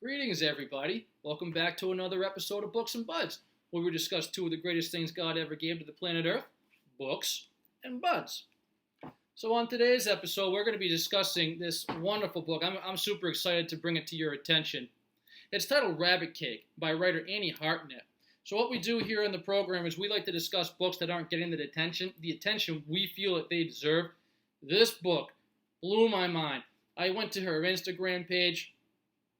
Greetings, everybody. Welcome back to another episode of Books and Buds, where we discuss two of the greatest things God ever gave to the planet Earth, books and buds. So on today's episode, we're going to be discussing this wonderful book. I'm super excited to bring it to your attention. It's titled Rabbit Cake by writer Annie Hartnett. So what we do here in the program is we like to discuss books that aren't getting the attention we feel that they deserve. This book blew my mind. I went to her Instagram page,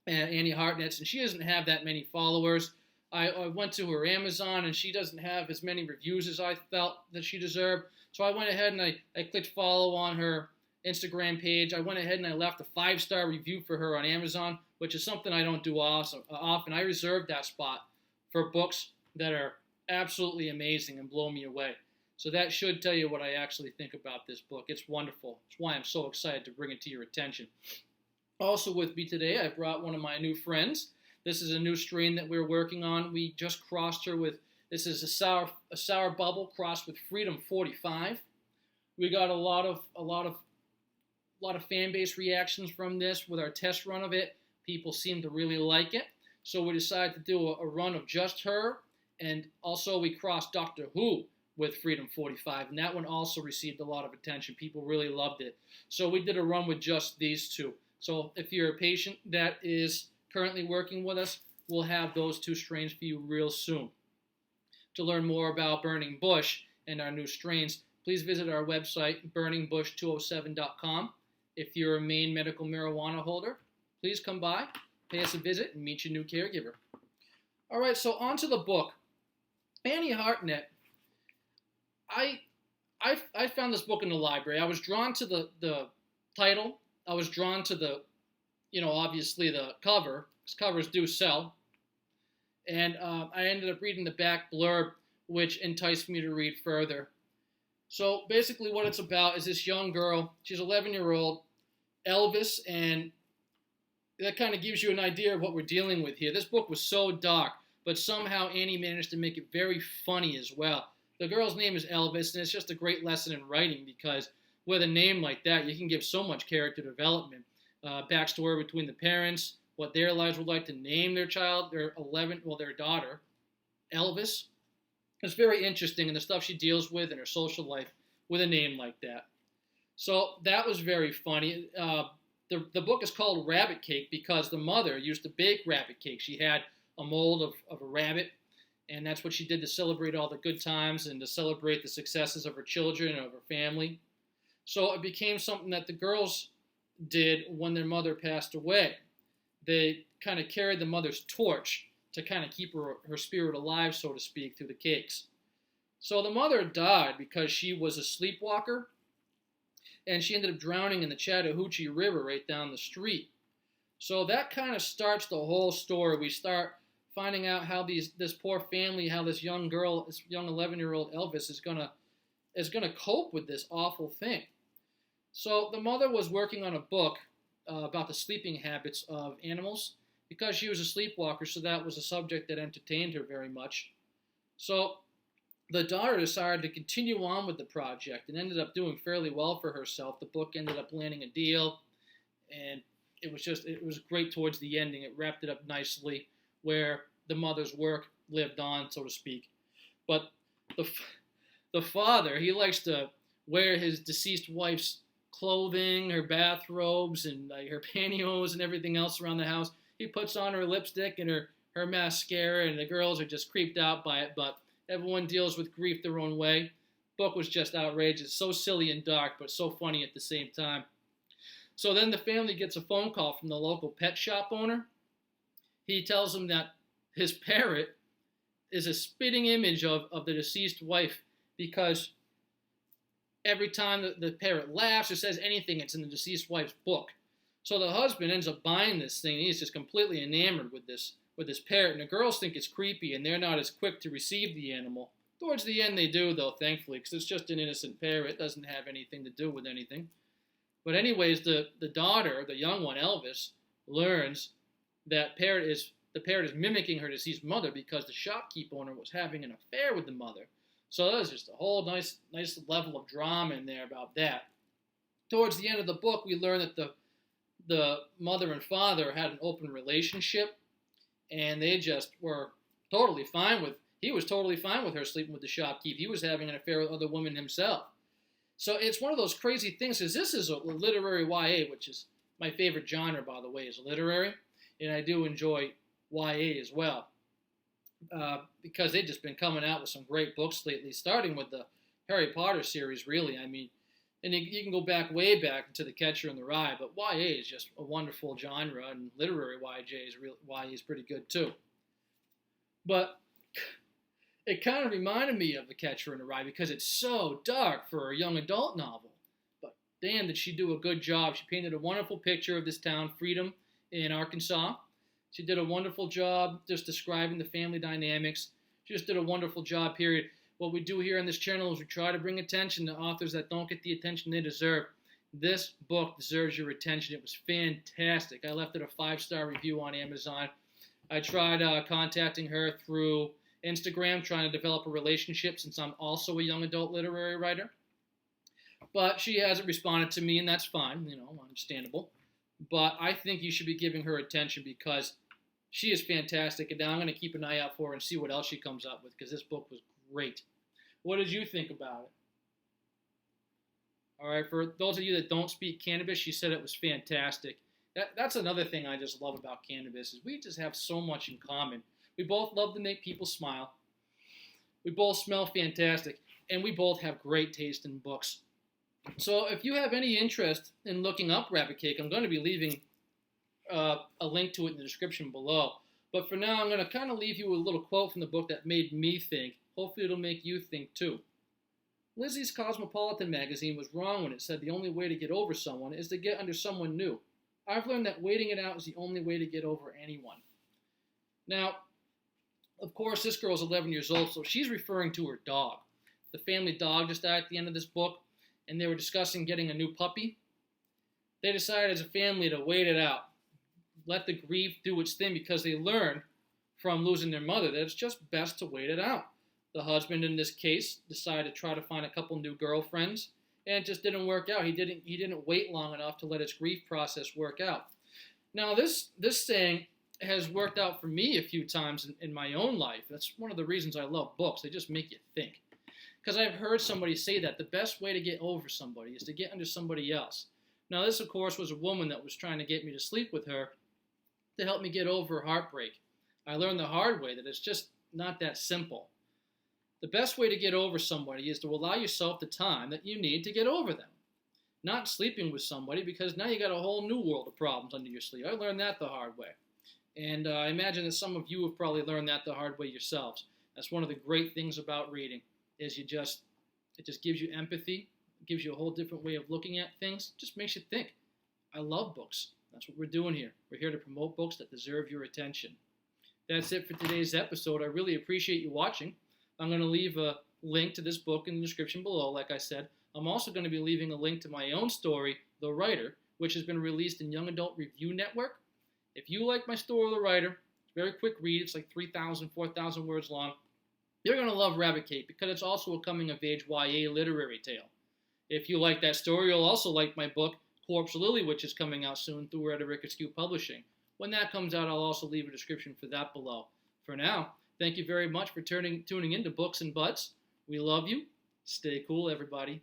Annie Hartnett's, and she doesn't have that many followers. I went to her Amazon, and she doesn't have as many reviews as I felt that she deserved. So I went ahead and I clicked follow on her Instagram page. I went ahead and I left a 5-star review for her on Amazon, which is something I don't do often. I reserve that spot for books that are absolutely amazing and blow me away. So that should tell you what I actually think about this book. It's wonderful. It's why I'm so excited to bring it to your attention. Also with me today, I brought one of my new friends. This is a new strain that we're working on. We just crossed her with, this is a sour bubble crossed with Freedom 45. We got a lot of fan base reactions from this with our test run of it. People seem to really like it. So we decided to do a run of just her, and also we crossed Doctor Who with Freedom 45, and that one also received a lot of attention. People really loved it. So we did a run with just these two. So if you're a patient that is currently working with us, we'll have those two strains for you real soon. To learn more about Burning Bush and our new strains, please visit our website, burningbush207.com. If you're a Maine medical marijuana holder, please come by, pay us a visit, and meet your new caregiver. All right, so on to the book. Annie Hartnett. I found this book in the library. I was drawn to the title. I was drawn to the, obviously the cover, because covers do sell. And I ended up reading the back blurb, which enticed me to read further. So basically what it's about is this young girl, she's 11-year-old, Elvis, and that kind of gives you an idea of what we're dealing with here. This book was so dark, but somehow Annie managed to make it very funny as well. The girl's name is Elvis, and it's just a great lesson in writing because with a name like that, you can give so much character development, backstory between the parents, what their lives would like to name their child, their daughter, Elvis. It's very interesting, and the stuff she deals with in her social life with a name like that. So that was very funny. The book is called Rabbit Cake because the mother used to bake rabbit cake. She had a mold of a rabbit, and that's what she did to celebrate all the good times and to celebrate the successes of her children and of her family. So it became something that the girls did when their mother passed away. They kind of carried the mother's torch to kind of keep her spirit alive, so to speak, through the cakes. So the mother died because she was a sleepwalker, and she ended up drowning in the Chattahoochee River right down the street. So that kind of starts the whole story. We start finding out how this poor family, how this young girl, this young 11-year-old Elvis is gonna cope with this awful thing. So the mother was working on a book about the sleeping habits of animals because she was a sleepwalker, so that was a subject that entertained her very much. So the daughter decided to continue on with the project and ended up doing fairly well for herself. The book ended up landing a deal, and it was great towards the ending. It wrapped it up nicely where the mother's work lived on, so to speak. But the father, he likes to wear his deceased wife's clothing, her bathrobes, and her pantyhose and everything else around the house. He puts on her lipstick and her mascara, and the girls are just creeped out by it, but everyone deals with grief their own way. Book was just outrageous, so silly and dark, but so funny at the same time. So then the family gets a phone call from the local pet shop owner. He tells them that his parrot is a spitting image of the deceased wife because every time the parrot laughs or says anything, it's in the deceased wife's book. So the husband ends up buying this thing. He's just completely enamored with this parrot, and the girls think it's creepy, and they're not as quick to receive the animal. Towards the end, they do, though, thankfully, because it's just an innocent parrot. It doesn't have anything to do with anything. But anyways, the daughter, the young one, Elvis, learns that the parrot is mimicking her deceased mother because the shopkeep owner was having an affair with the mother. So there's just a whole nice level of drama in there about that. Towards the end of the book, we learn that the mother and father had an open relationship, and they just were totally fine with. He was totally fine with her sleeping with the shopkeep. He was having an affair with other women himself. So it's one of those crazy things, because this is a literary YA, which is my favorite genre, by the way, is literary, and I do enjoy YA as well, because they've just been coming out with some great books lately, starting with the Harry Potter series, really. I mean, and you can go back way back into The Catcher in the Rye, but YA is just a wonderful genre, and literary YA is pretty good too. But it kind of reminded me of The Catcher in the Rye because it's so dark for a young adult novel. But damn, did she do a good job. She painted a wonderful picture of this town, Freedom, in Arkansas. She did a wonderful job just describing the family dynamics. She just did a wonderful job, period. What we do here on this channel is we try to bring attention to authors that don't get the attention they deserve. This book deserves your attention. It was fantastic. I left it a 5-star review on Amazon. I tried contacting her through Instagram, trying to develop a relationship since I'm also a young adult literary writer. But she hasn't responded to me, and that's fine, understandable. But I think you should be giving her attention because she is fantastic, and now I'm going to keep an eye out for her and see what else she comes up with, because this book was great. What did you think about it? All right, for those of you that don't speak cannabis, she said it was fantastic. That's another thing I just love about cannabis, is we just have so much in common. We both love to make people smile. We both smell fantastic, and we both have great taste in books. So if you have any interest in looking up Rabbit Cake, I'm going to be leaving a link to it in the description below. But for now, I'm going to kind of leave you with a little quote from the book that made me think. Hopefully it'll make you think too. Lizzie's Cosmopolitan magazine was wrong when it said the only way to get over someone is to get under someone new. I've learned that waiting it out is the only way to get over anyone. Now, of course, this girl's 11 years old, so she's referring to her dog. The family dog just died at the end of this book, and they were discussing getting a new puppy. They decided as a family to wait it out, let the grief do its thing, because they learned from losing their mother that it's just best to wait it out. The husband in this case decided to try to find a couple new girlfriends, and it just didn't work out. He didn't wait long enough to let his grief process work out. Now this saying has worked out for me a few times in my own life. That's one of the reasons I love books. They just make you think. Because I've heard somebody say that the best way to get over somebody is to get under somebody else. Now this, of course, was a woman that was trying to get me to sleep with her to help me get over heartbreak. I learned the hard way that it's just not that simple. The best way to get over somebody is to allow yourself the time that you need to get over them. Not sleeping with somebody, because now you got a whole new world of problems under your sleeve. I learned that the hard way. And I imagine that some of you have probably learned that the hard way yourselves. That's one of the great things about reading, is it just gives you empathy, it gives you a whole different way of looking at things, just makes you think. I love books. That's what we're doing here. We're here to promote books that deserve your attention. That's it for today's episode. I really appreciate you watching. I'm going to leave a link to this book in the description below, like I said. I'm also going to be leaving a link to my own story, The Writer, which has been released in Young Adult Review Network. If you like my story, The Writer, it's a very quick read. It's like 3,000, 4,000 words long. You're going to love Rabbit Cake because it's also a coming-of-age YA literary tale. If you like that story, you'll also like my book, Corpse Lily, which is coming out soon through Rhetoric Askew Publishing. When that comes out, I'll also leave a description for that below. For now, thank you very much for tuning into Books and Butts. We love you. Stay cool, everybody.